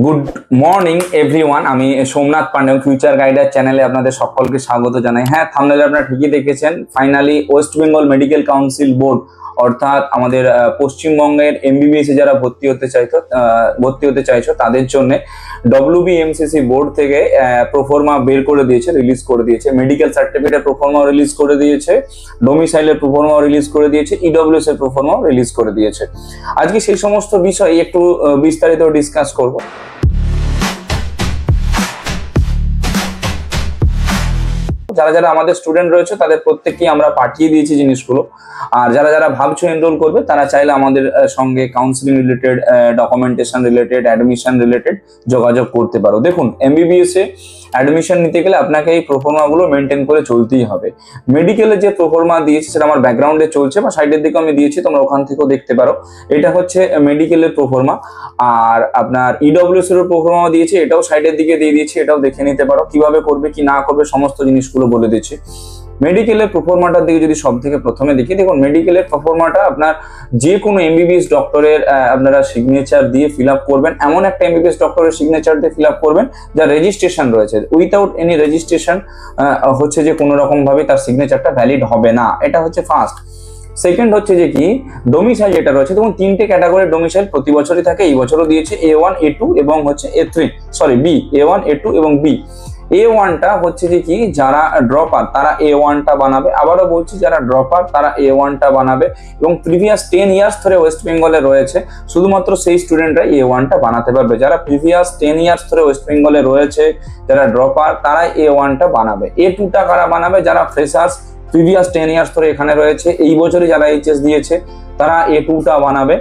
Good morning everyone. আমি Somnath Pandey future গাইডার চ্যানেলে আপনাদের সকলকে স্বাগত জানাই। হ্যাঁ, থাম্বনেলে আপনারা ঠিকই দেখেছেন, finally West Bengal medical council board অর্থাৎ আমাদের পশ্চিমবঙ্গের এমবিবিএস এ যারা ভর্তি হতে চাইছো তাদের জন্য WBMCC বোর্ড থেকে প্রোফর্মা বের করে দিয়েছে, রিলিজ করে দিয়েছে। মেডিকেল সার্টিফিকেটের প্রোফর্মা রিলিজ করে দিয়েছে, ডোমিসাইলের প্রোফর্মা রিলিজ করে দিয়েছে, ইডব্লিউএস এর প্রোফর্মা রিলিজ করে দিয়েছে। আজকে সেই সমস্ত বিষয় একটু বিস্তারিত ডিসকাস করব। যারা যারা আমাদের স্টুডেন্ট রয়েছে তাদের প্রত্যেককেই আমরা পাঠিয়ে দিয়েছি জিনিসগুলো। আর যারা যারা ভাবছো এনরোল করবে তারা চাইলে আমাদের সঙ্গে counselling related, documentation related, admission related যোগাযোগ করতে পারো। দেখুন, এমবিবিএস এ অ্যাডমিশন নিতে গেলে আপনাকে এই প্রোফর্মাগুলো মেনটেন করে চলতেই হবে। মেডিকেলে যে প্রোফর্মা দিয়েছে সেটা আমার ব্যাকগ্রাউন্ডে চলছে বা সাইডের দিকে আমি দিয়েছি, তোমরা ওখান থেকেও দেখতে পারো। এটা হচ্ছে মেডিকেলের প্রোফর্মা। আর আপনার ইডব্লিউএস এর প্রোফর্মা দিয়েছে, এটাও সাইডের দিকে দিয়ে দিয়েছি, এটাও দেখে নিতে পারো। কিভাবে করবে কি না করবে সমস্ত জিনিসগুলো বলে দিচ্ছি। মেডিকেলের প্রোফর্মাটার দিকে যদি সব থেকে প্রথমে দেখি, দেখুন মেডিকেলের প্রোফর্মাটা আপনার যে কোনো এমবিবিএস ডক্টরের আপনারা সিগনেচার দিয়ে ফিল আপ করবেন। এমন একটা এমবিবিএস ডক্টরের সিগনেচার দিয়ে ফিল আপ করবেন যা রেজিস্ট্রেশন রয়েছে। উইথাউট এনি রেজিস্ট্রেশন হচ্ছে যে কোনো রকম ভাবে তার সিগনেচারটা ভ্যালিড হবে না। এটা হচ্ছে ফার্স্ট। সেকেন্ড হচ্ছে যে কি ডোমিসাইল যেটা রয়েছে, দেখুন তিনটে ক্যাটাগরির ডোমিসাইল প্রতি বছরই থাকে, এই বছরও দিয়েছে A1 A2 এবং হচ্ছে B A1 A2 এবং B। A1টা হচ্ছে যে কি যারা ড্রপার তারা A1টা বানাবে। আবারও বলছি, যারা ড্রপার তারা A1টা বানাবে এবং প্রিভিয়াস 10 ইয়ার্স ধরে ওয়েস্ট বেঙ্গলে রয়েছে শুধুমাত্র সেই স্টুডেন্টরা A1টা বানাতে পারবে। যারা প্রিভিয়াস 10 ইয়ার্স ধরে ওয়েস্ট বেঙ্গলে রয়েছে, যারা ড্রপার তারা A1টা বানাবে। A2টা কারা বানাবে? যারা ফ্রেশার্স প্রিভিয়াস 10 ইয়ার্স ধরে এখানে রয়েছে, এই বছরই যারা এইচএস দিয়েছে তারা A2টা বানাবে।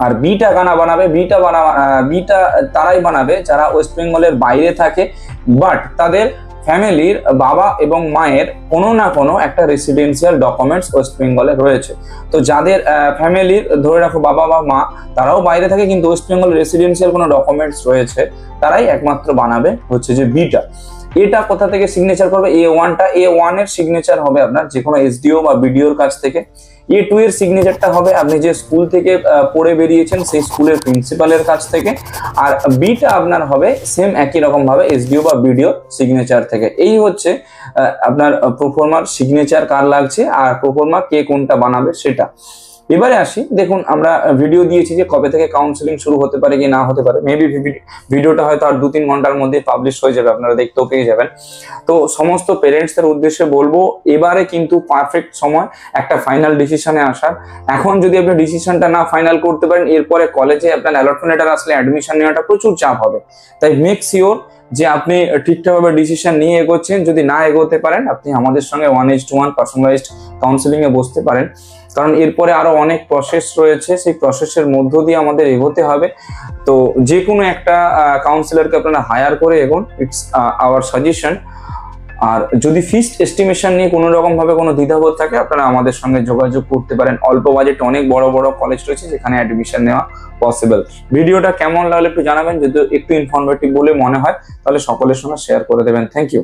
আর বিটা কারা বানাবে? বিটা তারাই বানাবে যারা ওয়েস্ট বেঙ্গলের বাইরে থাকে বাট তাদের ফ্যামিলির বাবা এবং মায়ের কোনো না কোনো একটা রেসিডেন্সিয়াল ডকুমেন্টস ওয়েস্ট বেঙ্গলে রয়েছে। তো যাদের ফ্যামিলির ধরে রাখো বাবা বা মা তারাও বাইরে থাকে কিন্তু ওয়েস্ট বেঙ্গলের রেসিডেন্সিয়াল কোনো ডকুমেন্টস রয়েছে, তারাই একমাত্র বানাবে হচ্ছে যে বিটা। এটা কোথা থেকে সিগনেচার করবে? A1টা, A1 এর সিগনেচার হবে আপনার যে কোনো এসডিও বা বিডিওর কাছ থেকে। A2 এর সিগনেচারটা হবে আপনি যে স্কুল থেকে পড়ে বেরিয়েছেন সেই স্কুলের প্রিন্সিপালের কাছ থেকে। আর বিটা আপনার হবে সেম একই রকম ভাবে এসডিও বা বিডিও সিগনেচার থেকে। এই হচ্ছে আপনার প্রোফর্মার সিগনেচার কার লাগছে আর প্রোফর্মা কে কোনটা বানাবে সেটা। এবারে আসি, দেখুন আমরা ভিডিও দিয়েছি যে কবে থেকে কাউন্সিলিং শুরু হতে পারে কি না হতে পারে। মেবি ভিডিওটা হয়তো আর 2-3 ঘন্টার মধ্যে পাবলিশ হয়ে যাবে, আপনারা দেখতেও পেয়ে যাবেন। তো সমস্ত পেরেন্টসদের উদ্দেশ্যে বলবো, এবারে কিন্তু পারফেক্ট সময় একটা ফাইনাল ডিসিশনে আসার। এখন যদি আপনি ডিসিশনটা না ফাইনাল করতে পারেন, এরপরে কলেজে আপনার অ্যালটমেন্ট লেটার আসলে অ্যাডমিশন নেওয়াটা প্রচুর চাপ হবে। তাই মেক শিওর যে আপনি ঠিকঠাকভাবে ডিসিশন নিয়ে এগোচ্ছেন। যদি না এগোতে পারেন, আপনি আমাদের সঙ্গে 1:1 পার্সোনালাইজড কাউন্সিলিং এ বসতে পারেন, কারণ এরপরে আরো অনেক প্রসেস রয়েছে, সেই প্রসেসের মধ্য দিয়ে আমাদের এগোতে হবে। তো যে কোনো একটা কাউন্সিলরকে আপনারা হায়ার করে এগোন, ইটস আওয়ার সাজেশন। আর যদি ফিস এস্টিমেশন নিয়ে কোনো রকম ভাবে কোনো দ্বিধাবোধ থাকে, আপনারা আমাদের সঙ্গে যোগাযোগ করতে পারেন। অল্প বাজেটে অনেক বড় বড় কলেজ রয়েছে যেখানে অ্যাডমিশন নেওয়া পসিবল। ভিডিওটা কেমন লাগলো একটু জানাবেন, যদি একটু ইনফরমেটিভ বলে মনে হয় তাহলে সকলের সঙ্গে শেয়ার করে দেবেন। Thank you.